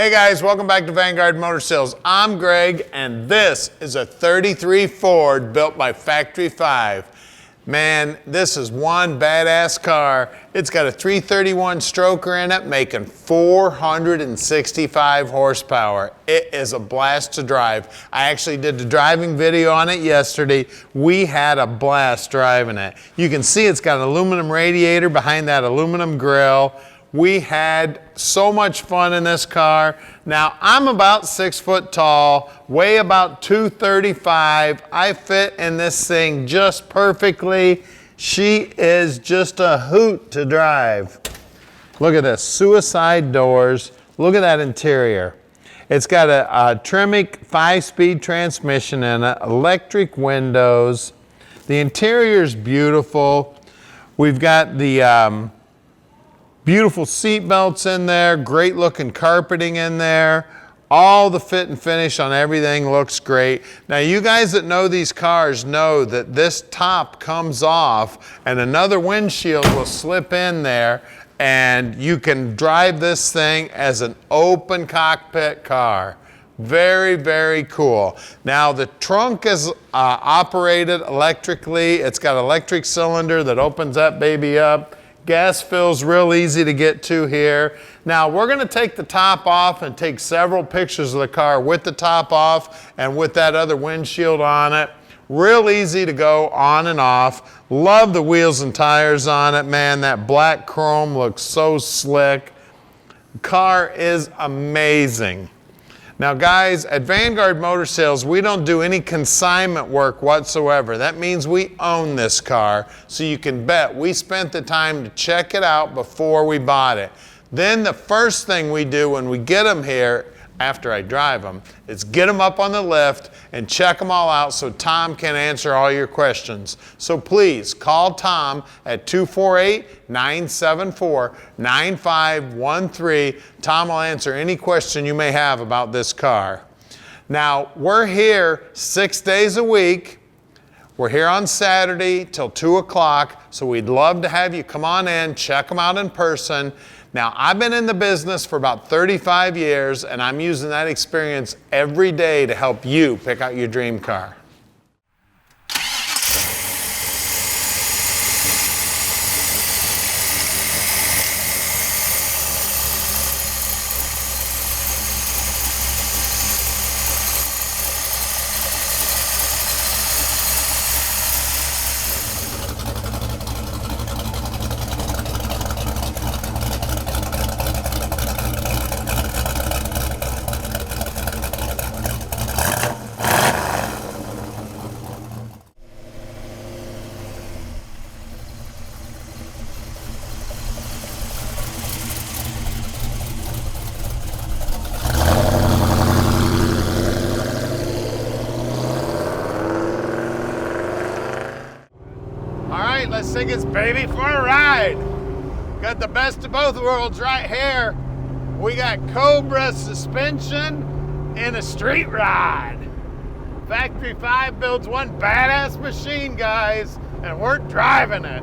Hey guys, welcome back to Vanguard Motor Sales. I'm Greg, and this is a 33 Ford built by Factory 5. Man, this is one badass car. It's got a 331 stroker in it, making 465 horsepower. It is a blast to drive. I actually did the driving video on it yesterday. We had a blast driving it. You can see it's got an aluminum radiator behind that aluminum grill. We had so much fun in this car. Now, I'm about 6 foot tall, weigh about 235. I fit in this thing just perfectly. She is just a hoot to drive. Look at this, suicide doors. Look at that interior. It's got a Tremec 5-speed transmission in it, electric windows. The interior is beautiful. We've got the beautiful seat belts in there, great looking carpeting in there. All the fit and finish on everything looks great. Now you guys that know these cars know that this top comes off and another windshield will slip in there, and you can drive this thing as an open cockpit car. Very, very cool. Now the trunk is operated electrically. It's got an electric cylinder that opens that baby up. Gas fills real easy to get to here. Now we're going to take the top off and take several pictures of the car with the top off and with that other windshield on it. Real easy to go on and off. Love the wheels and tires on it, man. That black chrome looks so slick. The car is amazing. Now guys, at Vanguard Motor Sales, we don't do any consignment work whatsoever. That means we own this car, so you can bet we spent the time to check it out before we bought it. Then the first thing we do when we get them here, after I drive them, is get them up on the lift and check them all out so Tom can answer all your questions. So please call Tom at 248-974-9513. Tom will answer any question you may have about this car. Now, we're here 6 days a week. We're here on Saturday till 2 o'clock, so we'd love to have you come on in, check them out in person. Now, I've been in the business for about 35 years, and I'm using that experience every day to help you pick out your dream car. Let's take this baby for a ride. Got the best of both worlds right here. We got Cobra suspension and a street ride. Factory 5 builds one badass machine, guys, and we're driving it.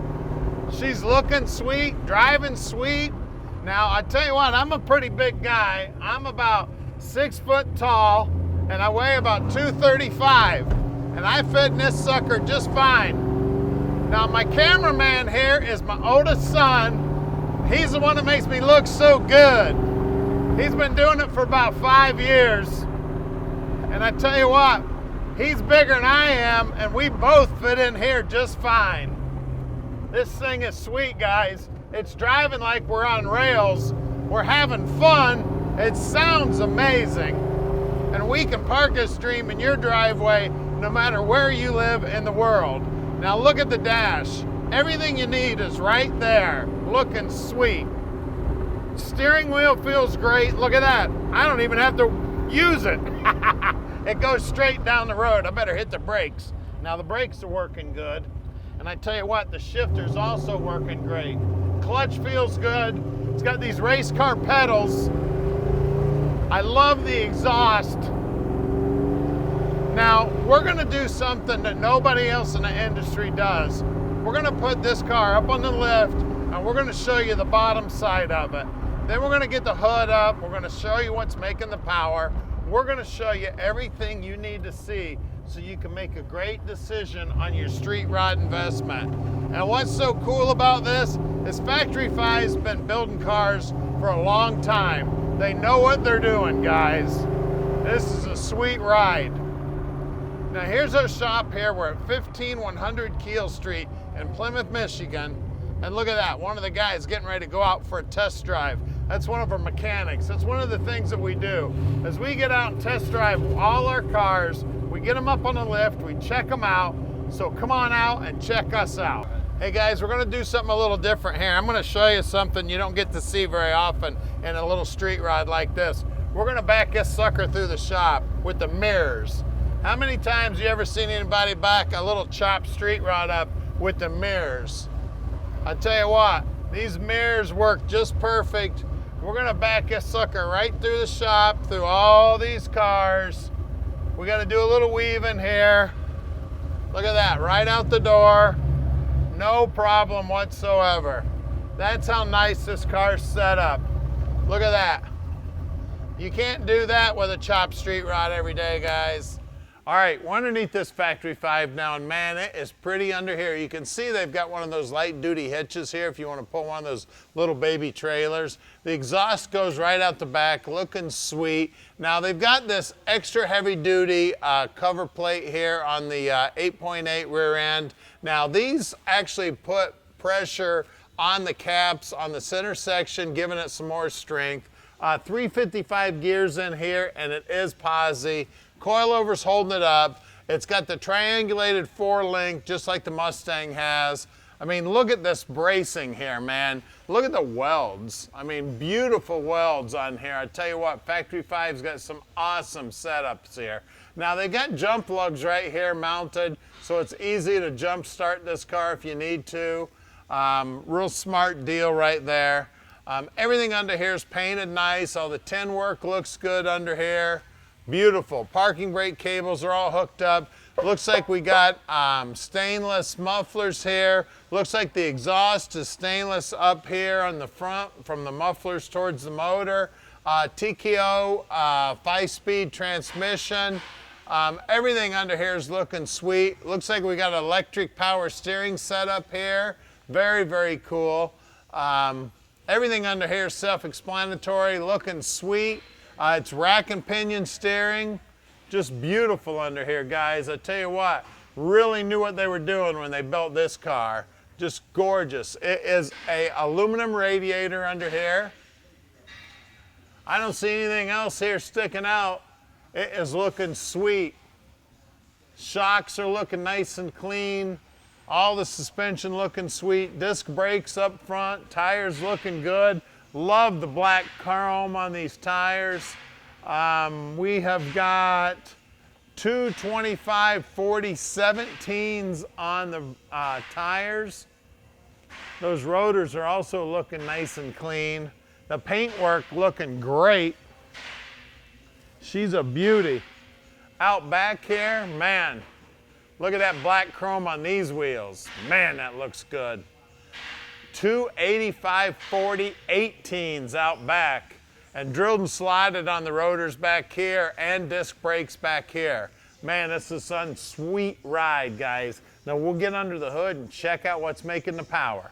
She's looking sweet, driving sweet. Now, I tell you what, I'm a pretty big guy. I'm about 6 foot tall, and I weigh about 235, and I fit in this sucker just fine. Now, my cameraman here is my oldest son. He's the one that makes me look so good. He's been doing it for about 5 years. And I tell you what, he's bigger than I am, and we both fit in here just fine. This thing is sweet, guys. It's driving like we're on rails. We're having fun. It sounds amazing. And we can park this dream in your driveway no matter where you live in the world. Now look at the dash. Everything you need is right there, looking sweet. Steering wheel feels great. Look at that. I don't even have to use it. It goes straight down the road. I better hit the brakes. Now the brakes are working good. And I tell you what, the shifter's also working great. Clutch feels good. It's got these race car pedals. I love the exhaust. Now, we're gonna do something that nobody else in the industry does. We're gonna put this car up on the lift, and we're gonna show you the bottom side of it. Then we're gonna get the hood up. We're gonna show you what's making the power. We're gonna show you everything you need to see so you can make a great decision on your street rod investment. And what's so cool about this is Factory 5's been building cars for a long time. They know what they're doing, guys. This is a sweet ride. Now here's our shop here. We're at 15100 Keel Street in Plymouth, Michigan. And look at that, one of the guys getting ready to go out for a test drive. That's one of our mechanics. That's one of the things that we do. As we get out and test drive all our cars, we get them up on the lift, we check them out. So come on out and check us out. Hey guys, we're gonna do something a little different here. I'm gonna show you something you don't get to see very often in a little street rod like this. We're gonna back this sucker through the shop with the mirrors. How many times you ever seen anybody back a little chopped street rod up with the mirrors? I tell you what, these mirrors work just perfect. We're gonna back this sucker right through the shop, through all these cars. We gotta do a little weaving here. Look at that, right out the door. No problem whatsoever. That's how nice this car's set up. Look at that. You can't do that with a chopped street rod every day, guys. All right, we're underneath this Factory 5 now, and man, it is pretty under here. You can see they've got one of those light duty hitches here if you want to pull one of those little baby trailers. The exhaust goes right out the back, looking sweet. Now they've got this extra heavy duty cover plate here on the 8.8 rear end. Now these actually put pressure on the caps on the center section, giving it some more strength. 355 gears in here, and it is Posi. Coilover's holding it up. It's got the triangulated 4-link, just like the Mustang has. I mean, look at this bracing here, man. Look at the welds. I mean, beautiful welds on here. I tell you what, Factory 5's got some awesome setups here. Now, they got jump lugs right here mounted, so it's easy to jump start this car if you need to. Real smart deal right there. Everything under here is painted nice. All the tin work looks good under here. Beautiful. Parking brake cables are all hooked up. Looks like we got stainless mufflers here. Looks like the exhaust is stainless up here on the front from the mufflers towards the motor. TKO 5-speed transmission. Everything under here is looking sweet. Looks like we got an electric power steering set up here. Very, very cool. Everything under here is self-explanatory, looking sweet. It's rack and pinion steering. Just beautiful under here, guys. I tell you what, really knew what they were doing when they built this car. Just gorgeous. It is a aluminum radiator under here. I don't see anything else here sticking out. It is looking sweet. Shocks are looking nice and clean. All the suspension looking sweet. Disc brakes up front. Tires looking good. Love the black chrome on these tires. We have got two 25/40 17s on the tires. Those rotors are also looking nice and clean. The paintwork looking great. She's a beauty. Out back here, man, look at that black chrome on these wheels. Man, that looks good. Two 85/40 18s out back, and drilled and slotted on the rotors back here and disc brakes back here. Man, this is a sweet ride, guys. Now we'll get under the hood and check out what's making the power.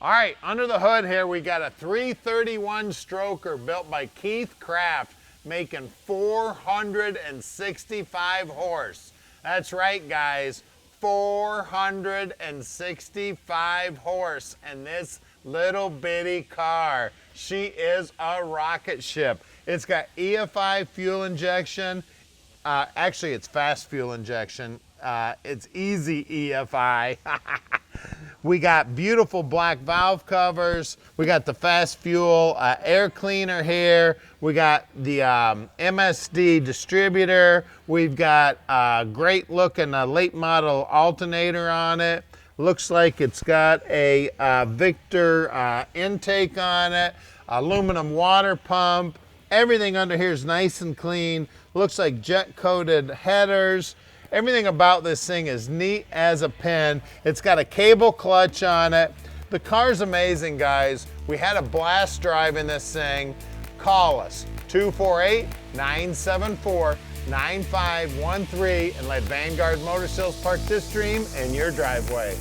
All right, under the hood here we got a 331 stroker built by Keith Craft, making 465 horse. That's right, guys. 465 horse in this little bitty car. She is a rocket ship. It's got EFI fuel injection. Actually, it's fast fuel injection. It's easy EFI. We got beautiful black valve covers. We got the fast fuel air cleaner here. We got the MSD Distributor. We've got a great looking late model alternator on it. Looks like it's got a Victor intake on it, aluminum water pump. Everything under here is nice and clean. Looks like jet coated headers. Everything about this thing is neat as a pin. It's got a cable clutch on it. The car's amazing, guys. We had a blast driving this thing. Call us, 248-974-9513, and let Vanguard Motor Sales park this dream in your driveway.